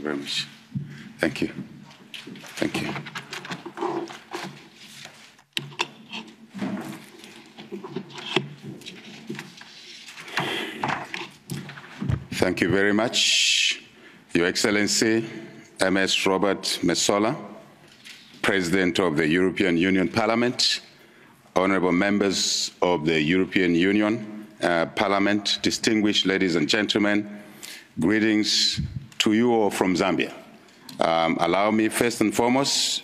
very much. Thank you. Thank you. Thank you very much, Your Excellency, MS Robert Metsola, President of the European Union Parliament, honorable members of the European Union Parliament, distinguished ladies and gentlemen, greetings to you all from Zambia. Allow me first and foremost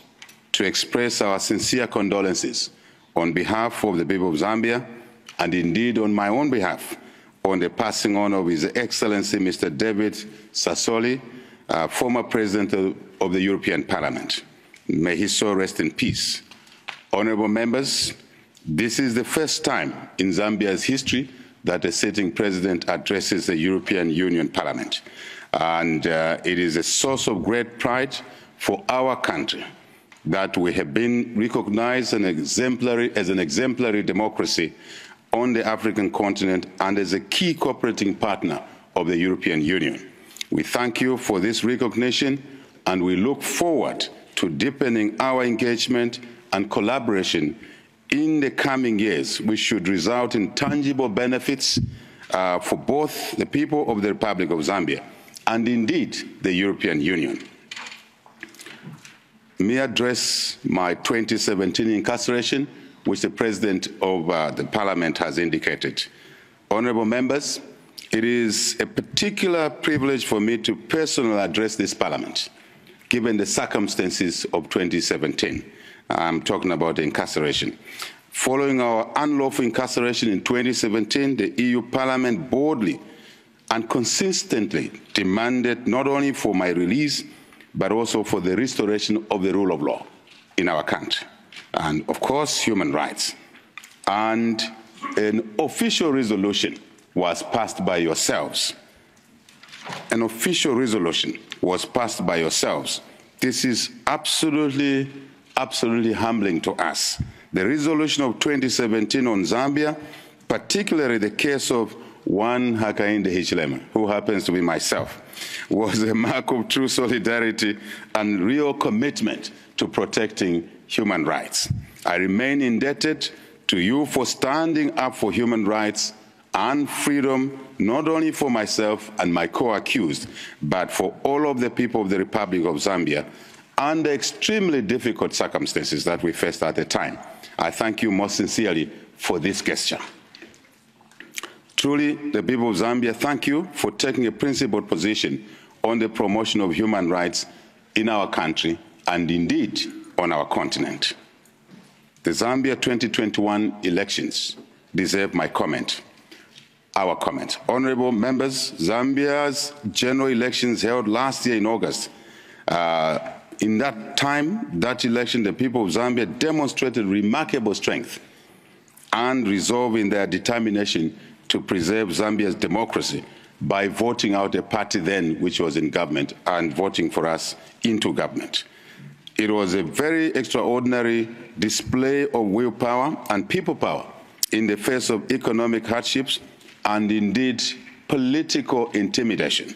to express our sincere condolences on behalf of the people of Zambia, and indeed on my own behalf, on the passing on of His Excellency Mr. David Sassoli, former President of the European Parliament. May his soul rest in peace. Honourable members, this is the first time in Zambia's history that a sitting president addresses the European Union Parliament. And it is a source of great pride for our country that we have been recognized as an exemplary democracy on the African continent and as a key cooperating partner of the European Union. We thank you for this recognition, and we look forward to deepening our engagement and collaboration in the coming years, which should result in tangible benefits for both the people of the Republic of Zambia and indeed the European Union. May I address my 2017 incarceration, which the President of the Parliament has indicated. Honourable members, it is a particular privilege for me to personally address this Parliament, given the circumstances of 2017. I'm talking about the incarceration. Following our unlawful incarceration in 2017, the EU Parliament boldly and consistently demanded not only for my release, but also for the restoration of the rule of law in our country, and of course, human rights. And an official resolution was passed by yourselves. An official resolution was passed by yourselves. This is absolutely humbling to us. The resolution of 2017 on Zambia, particularly the case of one Hakainde Hichilema, who happens to be myself, was a mark of true solidarity and real commitment to protecting human rights. I remain indebted to you for standing up for human rights and freedom, not only for myself and my co-accused, but for all of the people of the Republic of Zambia under extremely difficult circumstances that we faced at the time. I thank you most sincerely for this gesture. Truly, the people of Zambia, thank you for taking a principled position on the promotion of human rights in our country and indeed on our continent. The Zambia 2021 elections deserve my comment, our comment. Honourable members, Zambia's general elections held last year in August. In that time, that election, the people of Zambia demonstrated remarkable strength and resolve in their determination to preserve Zambia's democracy by voting out a party then which was in government and voting for us into government. It was a very extraordinary display of willpower and people power in the face of economic hardships and indeed political intimidation.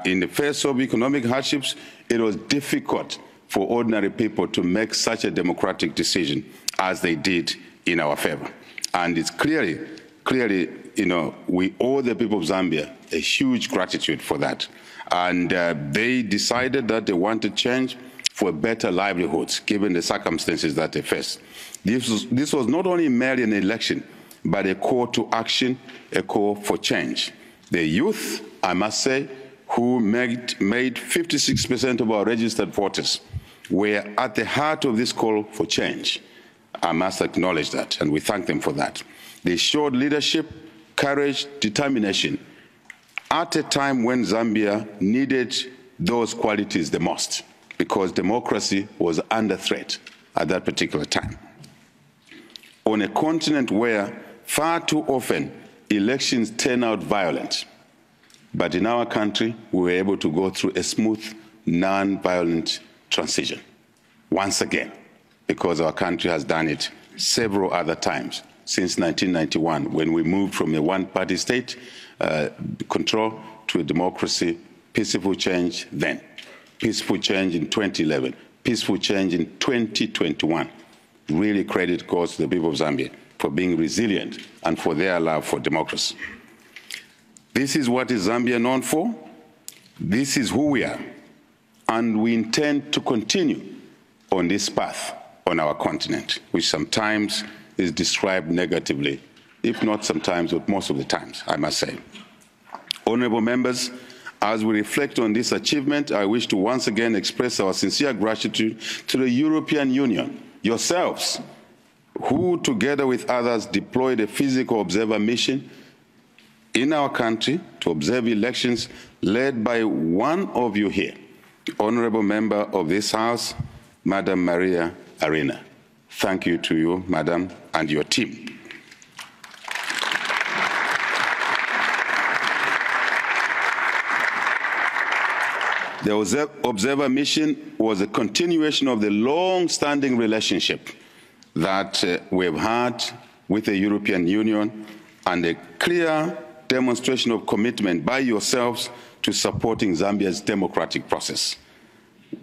In the face of economic hardships, it was difficult for ordinary people to make such a democratic decision as they did in our favor. And it's clearly, we owe the people of Zambia a huge gratitude for that. And they decided that they wanted change for better livelihoods, given the circumstances that they faced. This was not only merely an election, but a call to action, a call for change. The youth, I must say, who made 56% of our registered voters, were at the heart of this call for change. I must acknowledge that, and we thank them for that. They showed leadership, courage, determination at a time when Zambia needed those qualities the most, because democracy was under threat at that particular time. On a continent where far too often elections turn out violent, but in our country, we were able to go through a smooth, non-violent transition, once again, because our country has done it several other times since 1991, when we moved from a one-party state control to a democracy, peaceful change then. peaceful change in 2011, peaceful change in 2021. Really credit goes to the people of Zambia for being resilient and for their love for democracy. This is what is Zambia known for. This is who we are. And we intend to continue on this path on our continent, which sometimes is described negatively, if not sometimes, but most of the times, I must say. Honorable members, as we reflect on this achievement, I wish to once again express our sincere gratitude to the European Union, yourselves, who together with others deployed a physical observer mission in our country to observe elections led by one of you here, the honorable member of this House, Madam Maria Arena. Thank you to you, Madam, and your team. The observer mission was a continuation of the long-standing relationship that we have had with the European Union and a clear demonstration of commitment by yourselves to supporting Zambia's democratic process.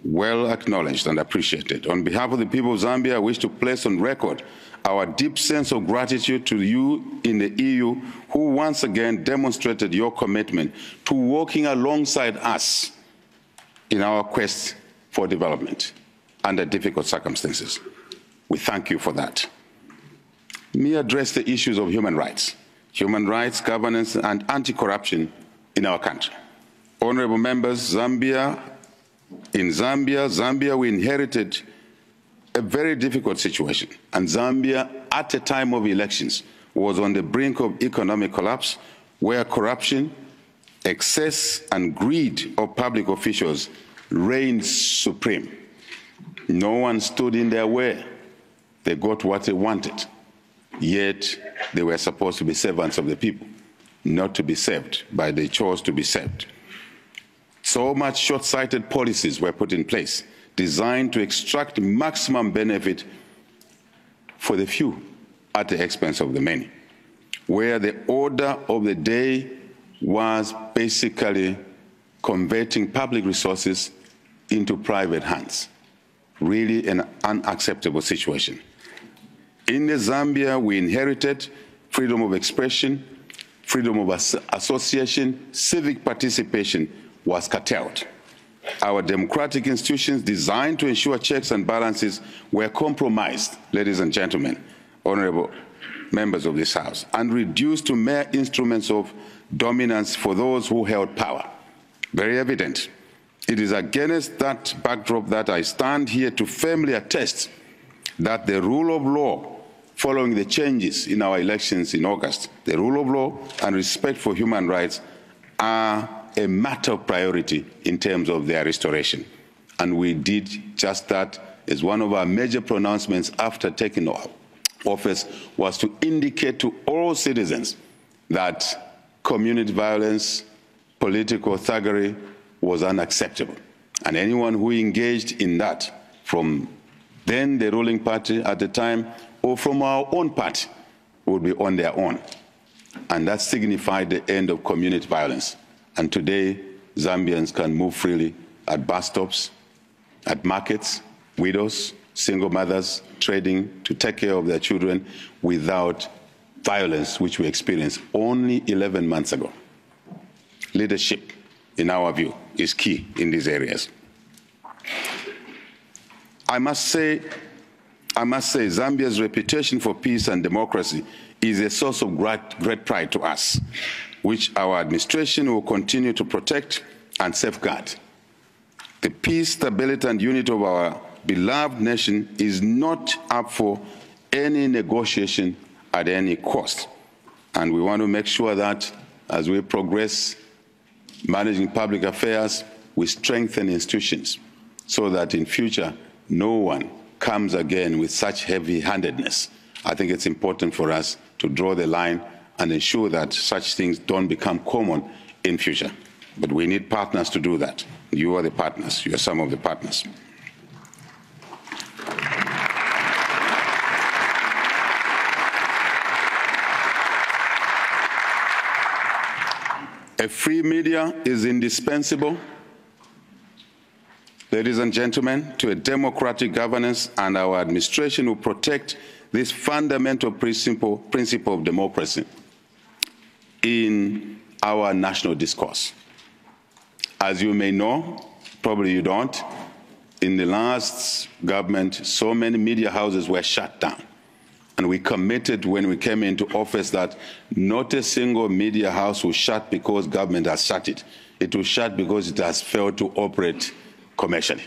Well acknowledged and appreciated. On behalf of the people of Zambia, I wish to place on record our deep sense of gratitude to you in the EU, who once again demonstrated your commitment to working alongside us in our quest for development under difficult circumstances. We thank you for that. Let me address the issues of human rights, governance, and anti-corruption in our country. Honorable members, in Zambia, we inherited a very difficult situation, and Zambia, at a time of elections, was on the brink of economic collapse, where corruption, excess, and greed of public officials reigned supreme. No one stood in their way. They got what they wanted, yet they were supposed to be servants of the people, not to be served, but they chose to be served. So much short-sighted policies were put in place, designed to extract maximum benefit for the few at the expense of the many, where the order of the day was basically converting public resources into private hands. Really an unacceptable situation. In the Zambia, we inherited freedom of expression, freedom of association, civic participation was curtailed. Our democratic institutions designed to ensure checks and balances were compromised, ladies and gentlemen, honorable members of this House, and reduced to mere instruments of dominance for those who held power. Very evident. It is against that backdrop that I stand here to firmly attest that the rule of law, following the changes in our elections in August, the rule of law and respect for human rights are a matter of priority in terms of their restoration. And we did just that as one of our major pronouncements after taking office was to indicate to all citizens that community violence, political thuggery was unacceptable. And anyone who engaged in that, from then the ruling party at the time, or from our own party, would be on their own. And that signified the end of community violence. And today, Zambians can move freely at bus stops, at markets, widows, single mothers, trading to take care of their children without violence, which we experienced only 11 months ago. Leadership, in our view, is key in these areas. I must say, Zambia's reputation for peace and democracy is a source of great pride to us, which our administration will continue to protect and safeguard. The peace, stability, and unity of our beloved nation is not up for any negotiation at any cost. And we want to make sure that as we progress managing public affairs, we strengthen institutions so that in future no one comes again with such heavy-handedness. I think it's important for us to draw the line and ensure that such things don't become common in future. But we need partners to do that. You are the partners. You are some of the partners. A free media is indispensable. ladies and gentlemen, to a democratic governance, and our administration will protect this fundamental principle of democracy in our national discourse. As you may know, probably you don't, in the last government, so many media houses were shut down. And we committed when we came into office that not a single media house will shut because government has shut it. It will shut because it has failed to operate commercially.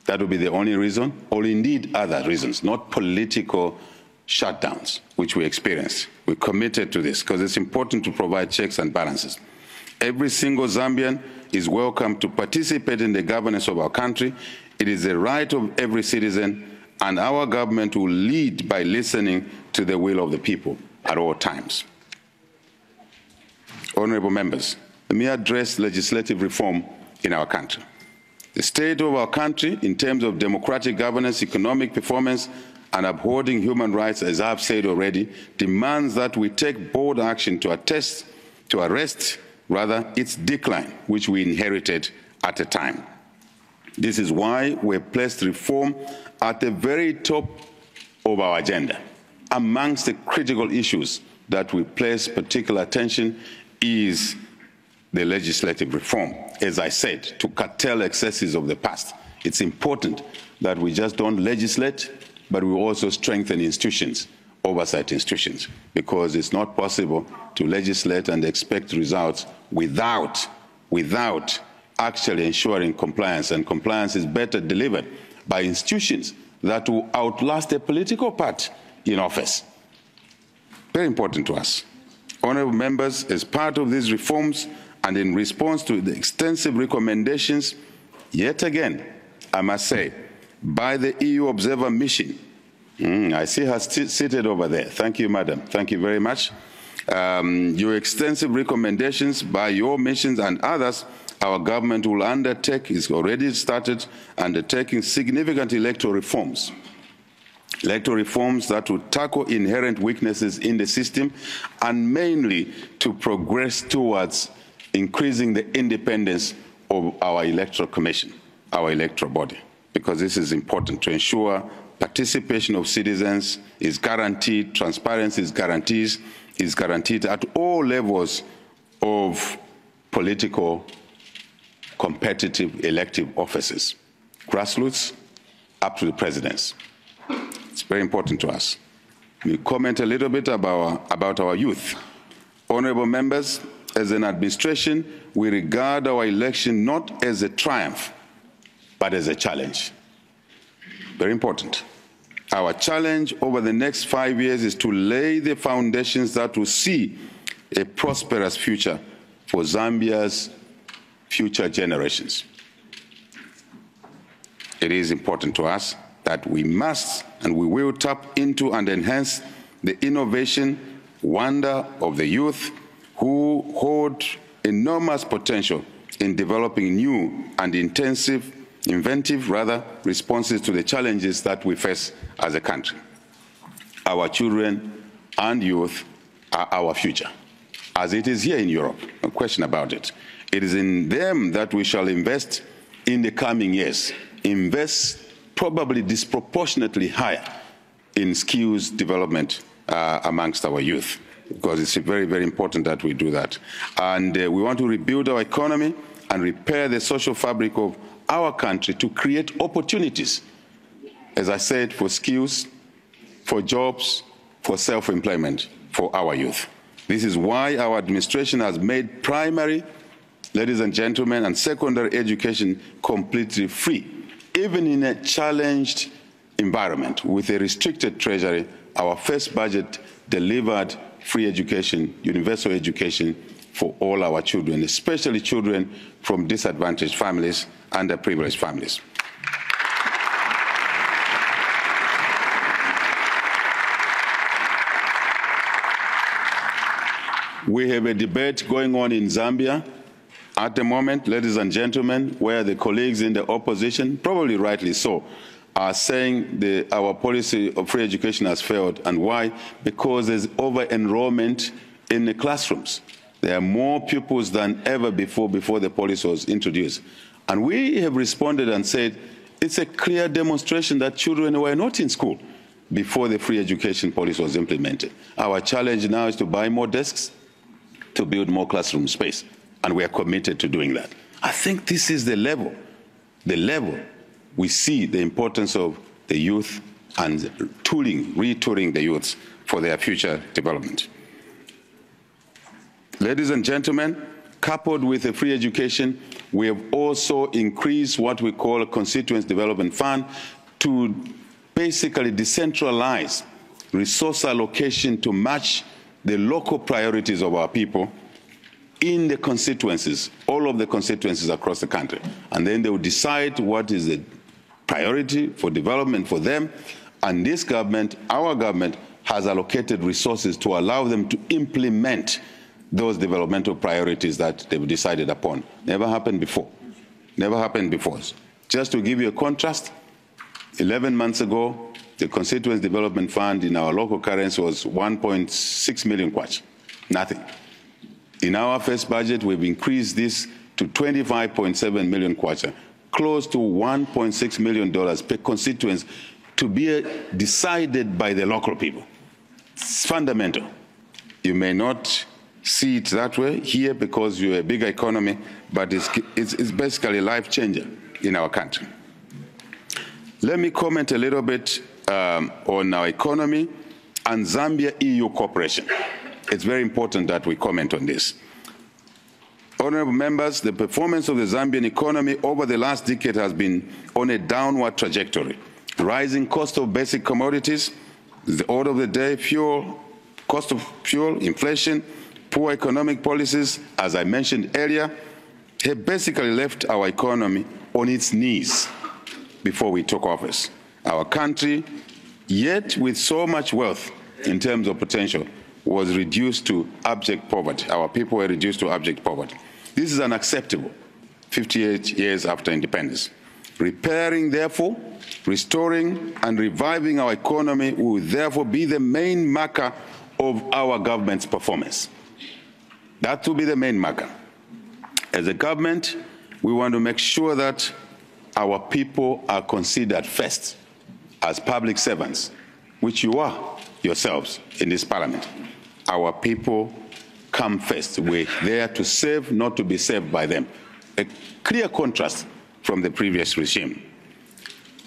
That would be the only reason, or indeed other reasons, not political shutdowns, which we experienced. We committed to this because it's important to provide checks and balances. Every single Zambian is welcome to participate in the governance of our country. It is the right of every citizen, and our government will lead by listening to the will of the people at all times. Honourable members, let me address legislative reform in our country. The state of our country, in terms of democratic governance, economic performance, and upholding human rights, as I've said already, demands that we take bold action to arrest its decline, which we inherited at a time. This is why we placed reform at the very top of our agenda. Amongst the critical issues that we place particular attention is the legislative reform, as I said, to curtail excesses of the past. It's important that we just don't legislate, but we also strengthen institutions, oversight institutions, because it's not possible to legislate and expect results without actually ensuring compliance, and compliance is better delivered by institutions that will outlast a political party in office. Very important to us. Honourable members, as part of these reforms and in response to the extensive recommendations, yet again, I must say, by the EU Observer Mission, I see her seated over there. Thank you, madam. Thank you very much. Your extensive recommendations by your missions and others, our government will undertake, is already started, undertaking significant electoral reforms that will tackle inherent weaknesses in the system and mainly to progress towards increasing the independence of our electoral commission, our electoral body, because this is important to ensure participation of citizens is guaranteed, transparency is guaranteed at all levels of political, competitive, elective offices, grassroots up to the presidents. It's very important to us. We comment a little bit about our youth. Honourable members, as an administration, we regard our election not as a triumph, but as a challenge. Very important. Our challenge over the next 5 years is to lay the foundations that will see a prosperous future for Zambia's future generations. It is important to us that we must and we will tap into and enhance the innovation, wonder of the youth who hold enormous potential in developing new and inventive responses to the challenges that we face as a country. Our children and youth are our future, as it is here in Europe, no question about it. It is in them that we shall invest in the coming years, invest probably disproportionately higher in skills development amongst our youth, because it's very, very important that we do that. And we want to rebuild our economy and repair the social fabric of our country to create opportunities, as I said, for skills, for jobs, for self-employment for our youth. This is why our administration has made primary, ladies and gentlemen, and secondary education completely free. Even in a challenged environment with a restricted treasury, our first budget delivered free education, universal education for all our children, especially children from disadvantaged families, underprivileged families. We have a debate going on in Zambia at the moment, ladies and gentlemen, where the colleagues in the opposition, probably rightly so, are saying our policy of free education has failed. And why? Because there's over-enrollment in the classrooms. There are more pupils than ever before the policy was introduced. And we have responded and said, it's a clear demonstration that children were not in school before the free education policy was implemented. Our challenge now is to buy more desks, to build more classroom space, and we are committed to doing that. I think this is the level we see the importance of the youth and retooling the youth for their future development. Ladies and gentlemen, coupled with a free education, we have also increased what we call a constituency development fund to basically decentralize resource allocation to match the local priorities of our people in the constituencies, all of the constituencies across the country. And then they will decide what is the priority for development for them. And this government, our government, has allocated resources to allow them to implement those developmental priorities that they've decided upon. Never happened before. Never happened before. Just to give you a contrast, 11 months ago, the Constituency Development Fund in our local currency was 1.6 million kwacha. Nothing. In our first budget, we've increased this to 25.7 million kwacha, close to $1.6 million per constituency, to be decided by the local people. It's fundamental. You may not see it that way here because you're a bigger economy, but it's basically a life changer in our country. Let me comment a little bit on our economy and Zambia-EU cooperation. It's very important that we comment on this. Honorable members, the performance of the Zambian economy over the last decade has been on a downward trajectory. Rising cost of basic commodities, the order of the day, fuel, cost of fuel, inflation, poor economic policies, as I mentioned earlier, have basically left our economy on its knees before we took office. Our country, yet with so much wealth in terms of potential, was reduced to abject poverty. Our people were reduced to abject poverty. This is unacceptable 58 years after independence. Repairing, therefore, restoring and reviving our economy will therefore be the main marker of our government's performance. That will be the main marker. As a government, we want to make sure that our people are considered first as public servants, which you are yourselves in this parliament. Our people come first. We're there to serve, not to be served by them. A clear contrast from the previous regime.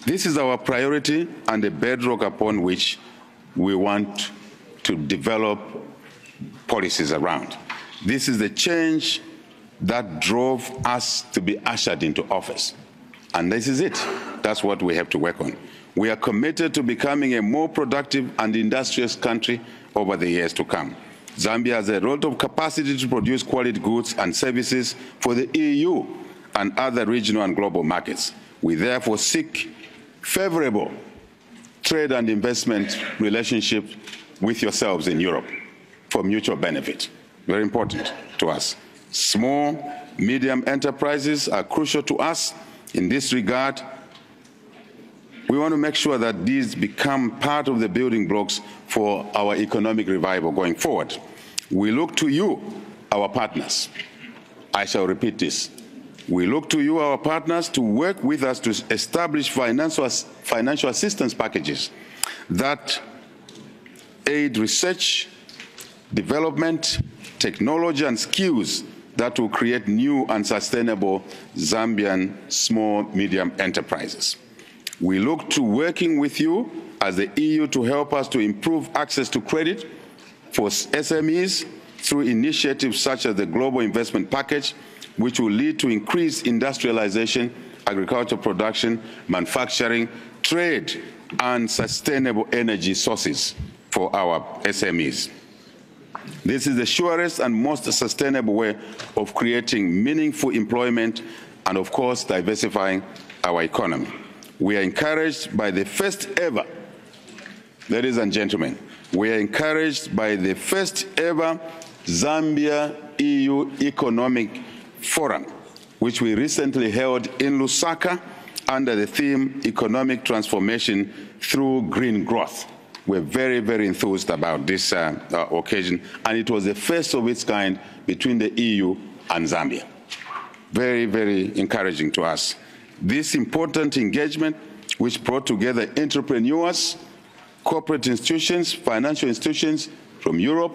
This is our priority and the bedrock upon which we want to develop policies around. This is the change that drove us to be ushered into office. And this is it. That's what we have to work on. We are committed to becoming a more productive and industrious country over the years to come. Zambia has a lot of capacity to produce quality goods and services for the EU and other regional and global markets. We therefore seek favorable trade and investment relationships with yourselves in Europe for mutual benefit. Very important to us. Small, medium enterprises are crucial to us. In this regard, we want to make sure that these become part of the building blocks for our economic revival going forward. We look to you, our partners. I shall repeat this. We look to you, our partners, to work with us to establish financial assistance packages that aid research, development, technology, and skills that will create new and sustainable Zambian small, medium enterprises. We look to working with you as the EU to help us to improve access to credit for SMEs through initiatives such as the Global Investment Package, which will lead to increased industrialization, agricultural production, manufacturing, trade, and sustainable energy sources for our SMEs. This is the surest and most sustainable way of creating meaningful employment and, of course, diversifying our economy. We are encouraged by the first ever, ladies and gentlemen, we are encouraged by the first ever Zambia-EU Economic Forum, which we recently held in Lusaka under the theme Economic Transformation Through Green Growth. We're very, very enthused about this occasion, and it was the first of its kind between the EU and Zambia. very, very encouraging to us. This important engagement, which brought together entrepreneurs, corporate institutions, financial institutions from Europe,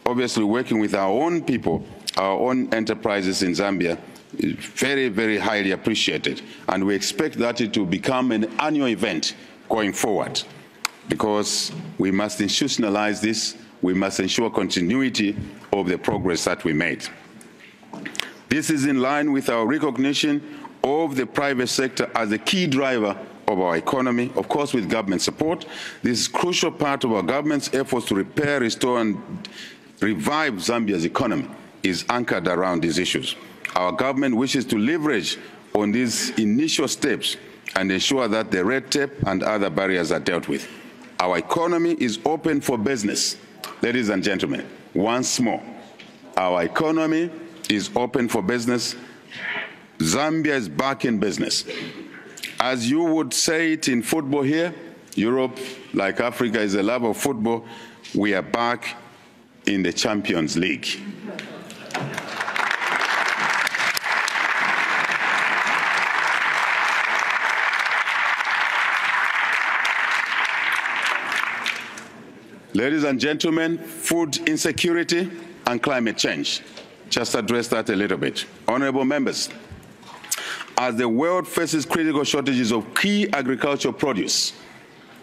obviously working with our own people, our own enterprises in Zambia, is very, very highly appreciated. And we expect that it will become an annual event going forward, because we must institutionalize this. We must ensure continuity of the progress that we made. This is in line with our recognition of the private sector as a key driver of our economy, of course with government support. This is a crucial part of our government's efforts to repair, restore and revive Zambia's economy is anchored around these issues. Our government wishes to leverage on these initial steps and ensure that the red tape and other barriers are dealt with. Our economy is open for business. Ladies and gentlemen, once more, our economy is open for business. Zambia is back in business. As you would say it in football here, Europe, like Africa, is a love of football. We are back in the Champions League. Ladies and gentlemen, food insecurity and climate change. Just address that a little bit. Honorable members, as the world faces critical shortages of key agricultural produce,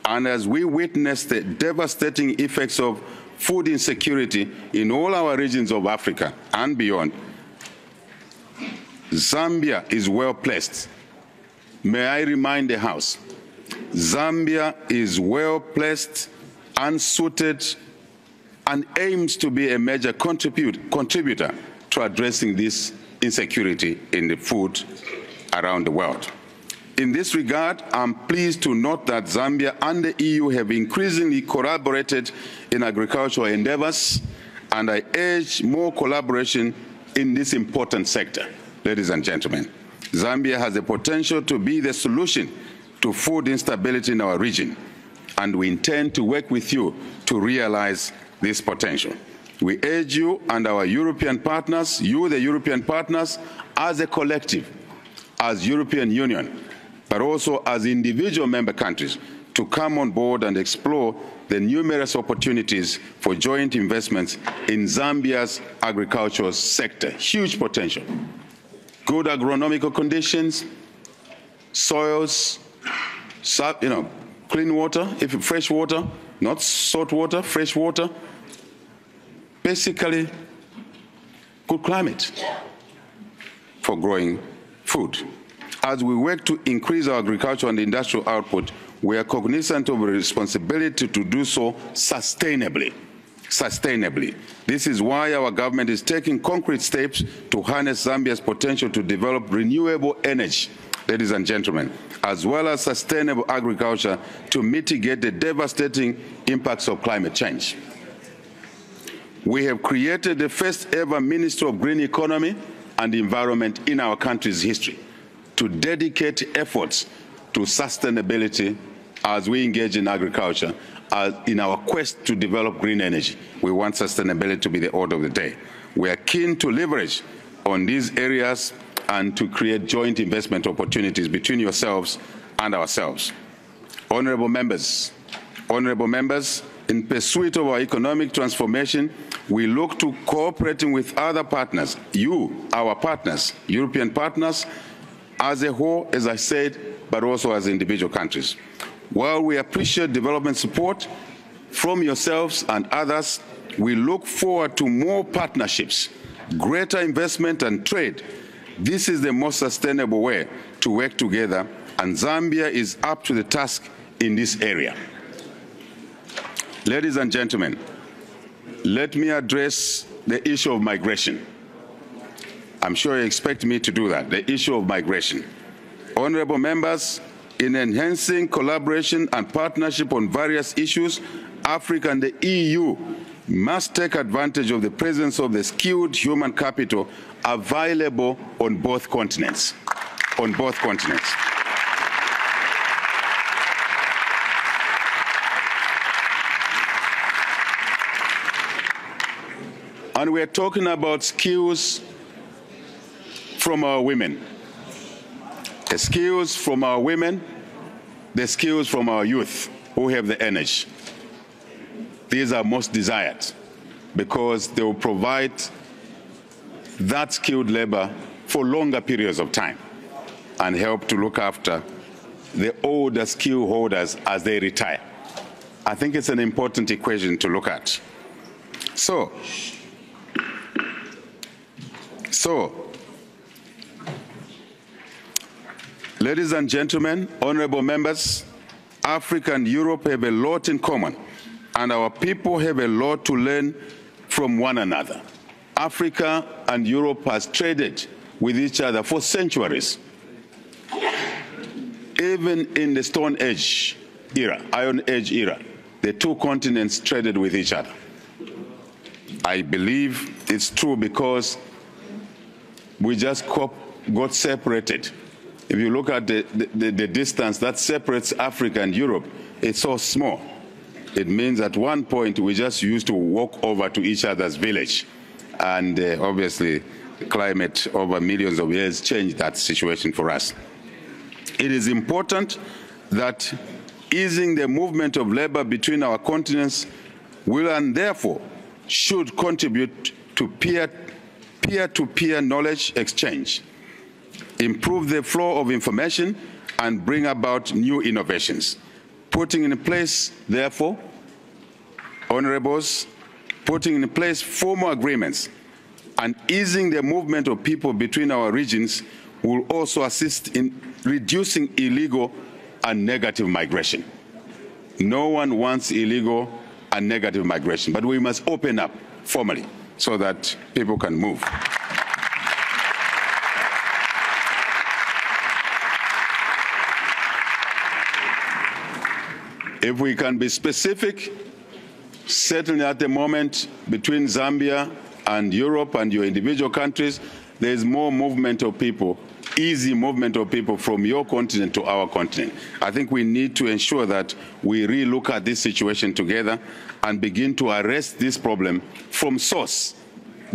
and as we witness the devastating effects of food insecurity in all our regions of Africa and beyond, Zambia is well placed. May I remind the House, Zambia is well placed and suited and aims to be a major contributor to addressing this insecurity in the food around the world. In this regard, I'm pleased to note that Zambia and the EU have increasingly collaborated in agricultural endeavors, and I urge more collaboration in this important sector. Ladies and gentlemen, Zambia has the potential to be the solution to food instability in our region, and we intend to work with you to realize this potential. We urge you and our European partners, you, the European partners, as a collective, as European Union, but also as individual member countries, to come on board and explore the numerous opportunities for joint investments in Zambia's agricultural sector. Huge potential. Good agronomical conditions, soils, clean water, fresh water, not salt water, fresh water. Basically, good climate for growing food. As we work to increase our agricultural and industrial output, we are cognizant of a responsibility to do so sustainably. This is why our government is taking concrete steps to harness Zambia's potential to develop renewable energy, ladies and gentlemen, as well as sustainable agriculture to mitigate the devastating impacts of climate change. We have created the first ever Ministry of Green Economy and Environment in our country's history to dedicate efforts to sustainability as we engage in agriculture, in our quest to develop green energy. We want sustainability to be the order of the day. We are keen to leverage on these areas and to create joint investment opportunities between yourselves and ourselves. Honorable members, in pursuit of our economic transformation, we look to cooperating with other partners, you, our partners, European partners, as a whole, as I said, but also as individual countries. While we appreciate development support from yourselves and others, we look forward to more partnerships, greater investment and trade. This is the most sustainable way to work together, and Zambia is up to the task in this area. Ladies and gentlemen, let me address the issue of migration. I'm sure you expect me to do that, the issue of migration. Honorable members, in enhancing collaboration and partnership on various issues, Africa and the EU must take advantage of the presence of the skilled human capital available on both continents. And we're talking about skills from our women, the skills from our women, the skills from our youth who have the energy. These are most desired because they will provide that skilled labor for longer periods of time and help to look after the older skill holders as they retire. I think it's an important equation to look at. So, ladies and gentlemen, honorable members, Africa and Europe have a lot in common, and our people have a lot to learn from one another. Africa and Europe has traded with each other for centuries. Even in the Stone Age era, Iron Age era, the two continents traded with each other. I believe it's true because we just got separated. If you look at the distance that separates Africa and Europe, it's so small. It means at one point we just used to walk over to each other's village. And obviously, the climate over millions of years changed that situation for us. It is important that easing the movement of labor between our continents will and therefore should contribute to peer-to-peer knowledge exchange, improve the flow of information, and bring about new innovations. Putting in place, therefore, honorables, putting in place formal agreements and easing the movement of people between our regions will also assist in reducing illegal and negative migration. No one wants illegal and negative migration, but we must open up formally so that people can move. If we can be specific, certainly at the moment between Zambia and Europe and your individual countries, there is more movement of people, easy movement of people from your continent to our continent. I think we need to ensure that we re-look at this situation together and begin to arrest this problem from source,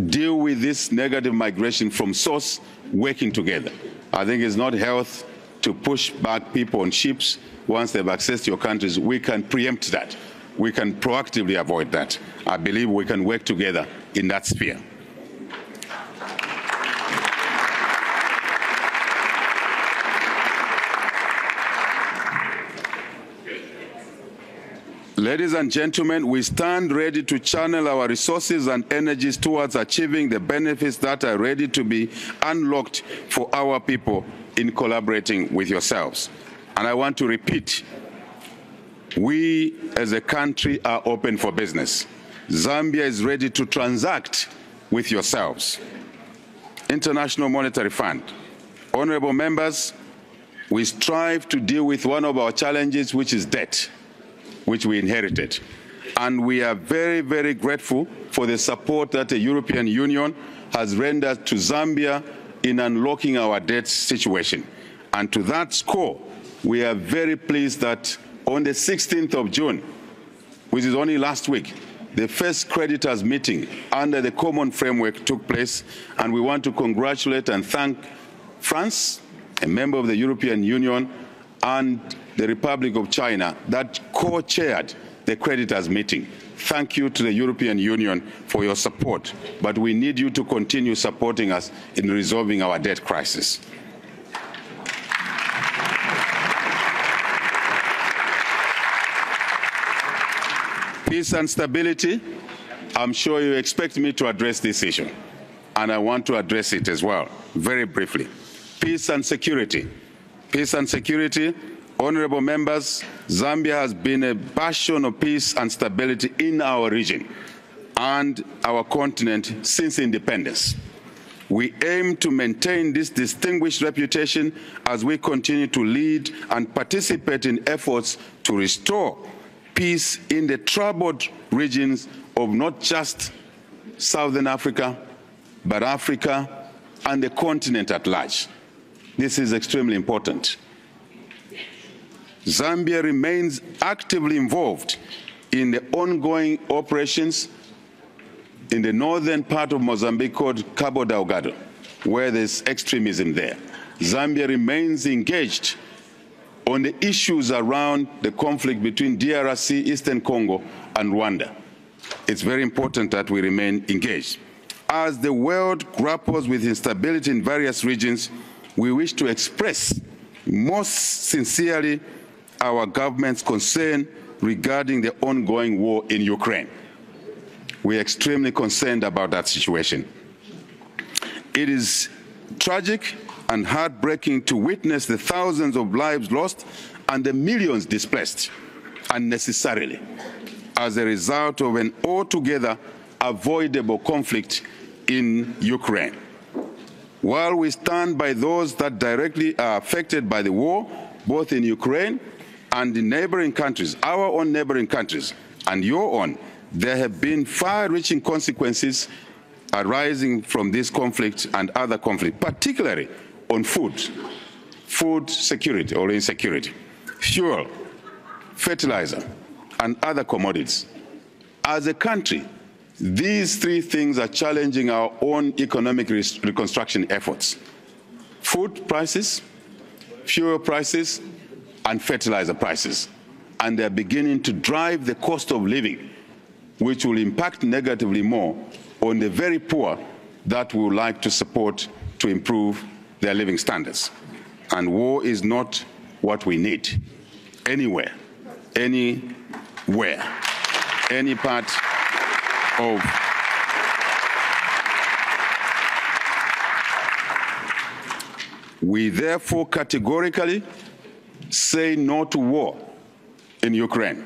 deal with this negative migration from source, working together. I think it's not health to push back people on ships once they've accessed your countries. We can preempt that. We can proactively avoid that. I believe we can work together in that sphere. Ladies and gentlemen, we stand ready to channel our resources and energies towards achieving the benefits that are ready to be unlocked for our people in collaborating with yourselves. And I want to repeat, we as a country are open for business. Zambia is ready to transact with yourselves. International Monetary Fund. Honorable members, we strive to deal with one of our challenges, which is debt, which we inherited. And we are very, very grateful for the support that the European Union has rendered to Zambia in unlocking our debt situation. And to that score, we are very pleased that on the 16th of June, which is only last week, the first creditors meeting under the common framework took place, and we want to congratulate and thank France, a member of the European Union, and the Republic of China that co-chaired the creditors meeting. Thank you to the European Union for your support, but we need you to continue supporting us in resolving our debt crisis. Peace and stability, I'm sure you expect me to address this issue, and I want to address it as well, very briefly. Peace and security. Peace and security, honorable members, Zambia has been a bastion of peace and stability in our region and our continent since independence. We aim to maintain this distinguished reputation as we continue to lead and participate in efforts to restore peace in the troubled regions of not just Southern Africa, but Africa and the continent at large. This is extremely important. Zambia remains actively involved in the ongoing operations in the northern part of Mozambique called Cabo Delgado. where there's extremism there. Zambia remains engaged on the issues around the conflict between DRC, Eastern Congo, and Rwanda. It's very important that we remain engaged. As the world grapples with instability in various regions, we wish to express most sincerely our government's concern regarding the ongoing war in Ukraine. We are extremely concerned about that situation. It is tragic and heartbreaking to witness the thousands of lives lost and the millions displaced unnecessarily as a result of an altogether avoidable conflict in Ukraine. While we stand by those that directly are affected by the war, both in Ukraine and in neighboring countries, our own neighboring countries and your own, there have been far-reaching consequences arising from this conflict and other conflicts, particularly on food security or insecurity, fuel, fertilizer, and other commodities. As a country, these three things are challenging our own economic reconstruction efforts: food prices, fuel prices, and fertilizer prices. And they're beginning to drive the cost of living, which will impact negatively more on the very poor that we would like to support to improve their living standards. And war is not what we need anywhere, any part of we therefore categorically say no to war in Ukraine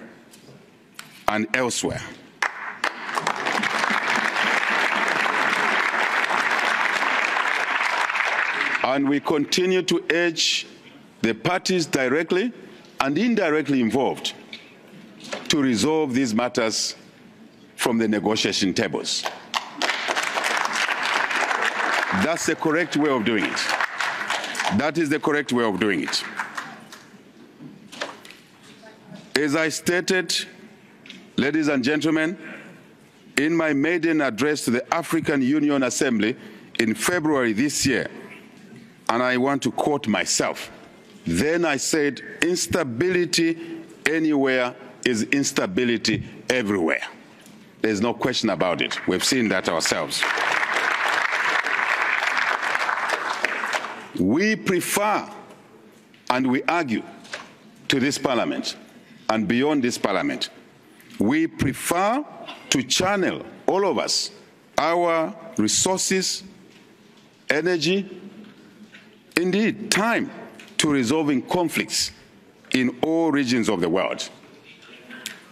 and elsewhere. And we continue to urge the parties directly and indirectly involved to resolve these matters from the negotiation tables. That's the correct way of doing it. That is the correct way of doing it. As I stated, ladies and gentlemen, in my maiden address to the African Union Assembly in February this year, and I want to quote myself, then I said, instability anywhere is instability everywhere. There's no question about it. We've seen that ourselves. We prefer and we argue to this Parliament and beyond this Parliament. We prefer to channel, all of us, our resources, energy, indeed time, to resolving conflicts in all regions of the world.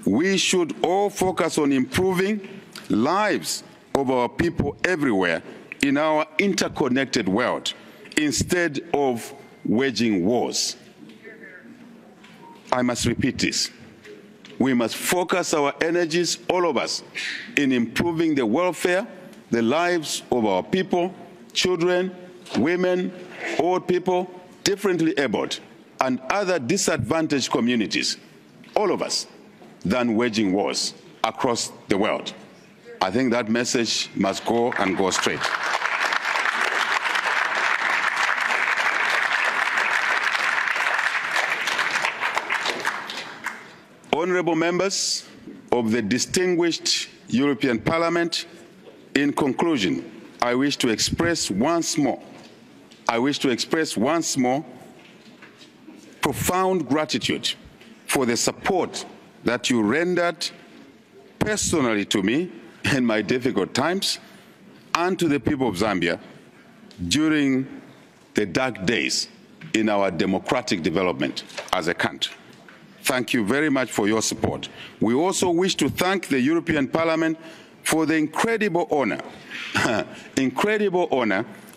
We should all focus on improving lives of our people everywhere in our interconnected world instead of waging wars. I must repeat this. We must focus our energies, all of us, in improving the welfare, the lives of our people, children, women, old people, differently abled, and other disadvantaged communities, all of us, than waging wars across the world. I think that message must go and go straight. Honourable members of the distinguished European Parliament, in conclusion, I wish to express once more profound gratitude for the support that you rendered personally to me in my difficult times and to the people of Zambia during the dark days in our democratic development as a country. Thank you very much for your support. We also wish to thank the European Parliament for the incredible honor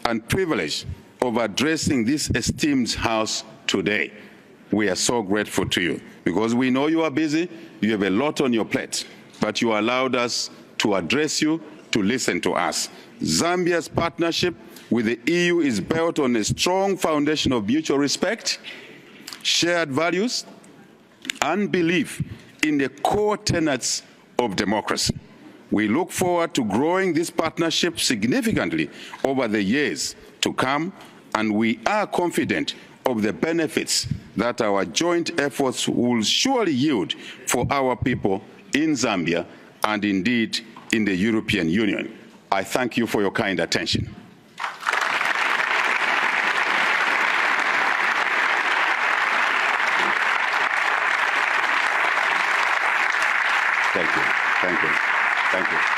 and privilege of addressing this esteemed House today. We are so grateful to you because we know you are busy, you have a lot on your plate, but you allowed us to address you, to listen to us. Zambia's partnership with the EU is built on a strong foundation of mutual respect, shared values, and belief in the core tenets of democracy. We look forward to growing this partnership significantly over the years to to come, and we are confident of the benefits that our joint efforts will surely yield for our people in Zambia and indeed in the European Union. I thank you for your kind attention. Thank you. Thank you. Thank you.